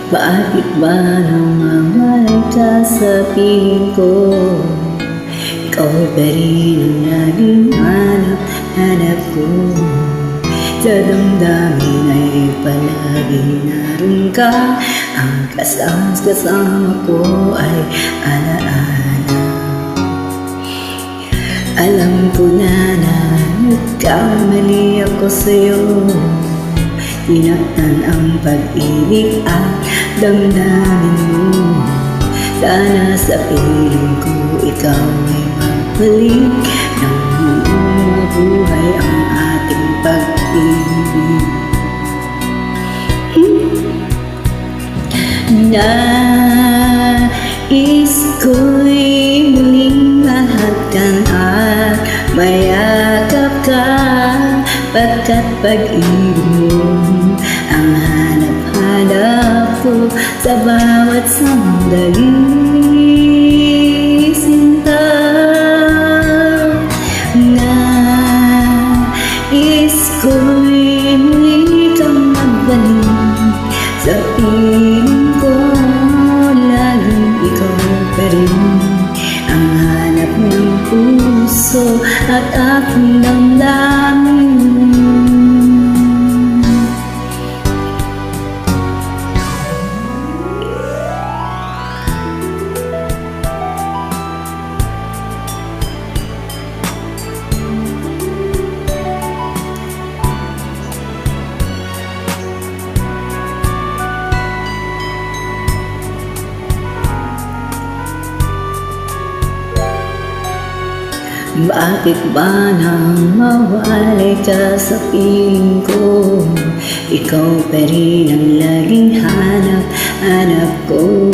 Bakit ba namamahay ka sa piling ko? Ikaw pa rin ang laging hanap ko. Sa damdamin ay palaging naroon ka. Ang kasama ko ay alaala. Alam ko na nagkamali ako sa'yo. Tinaktan ang pag-ibig at damdamin mo. Sana sa piling ko ikaw ay magbalik nang buong mabuhay ang ating pag-ibig. Nais ko'y muling mahagkan at mayakap ka, pagkat pag-ibig mo ang hanap-hanap ko sa bawat sandali. Sinta, nais ko'y muli kang magbalik sa piling ko. Laging ikaw pa rin ang hanap ng puso at aking damdamin. Bakit ba nang mawalay ka sa piling ko? Ikaw pa rin ang laging hanap ko.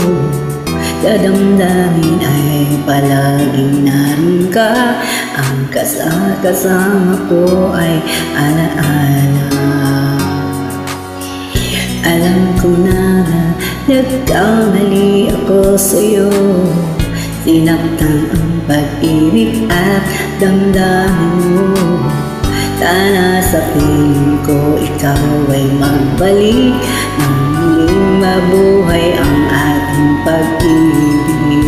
Sa damdamin ay palaging naroon ka. Ang kasama ko ay alaala. Alam ko na nagkamali ako sa'yo. Sinaktan ang pag-ibig at damdamin mo. Sana sa piling ko ikaw ay magbalik nang muling mabuhay ang ating pag-ibig.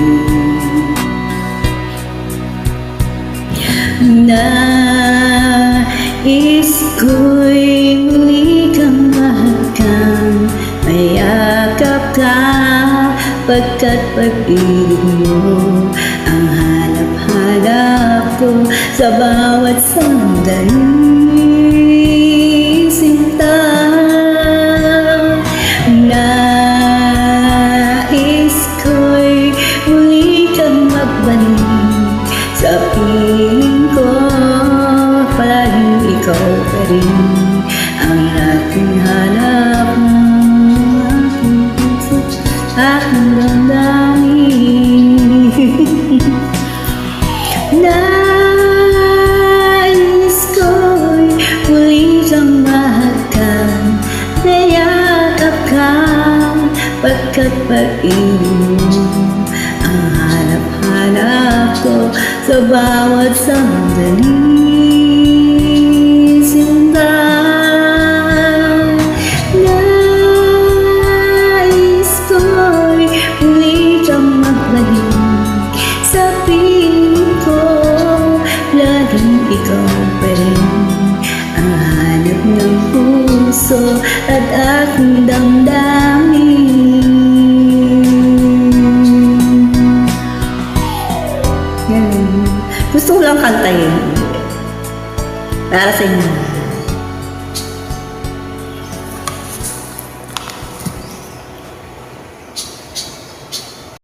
Nais ko'y muli kang mahagkan, mayakap ka, pagkat pag-ibig mo ang hanap-hanap ko sa bawat sandali. Sinta, nais ko'y muli kang magbalik sa piling ko. Palaging ikaw pa rin ang aking hanap ng aking damdamin. Nais ko'y muli kang mahagkan, mayakap ka, pagkat pag-ibig mo ang hanap-hanap ko sa bawat sandali. Sinta, ikaw pa rin ang hanap ng puso at aking damdamin. Gusto ko lang kantayin para sa inyo.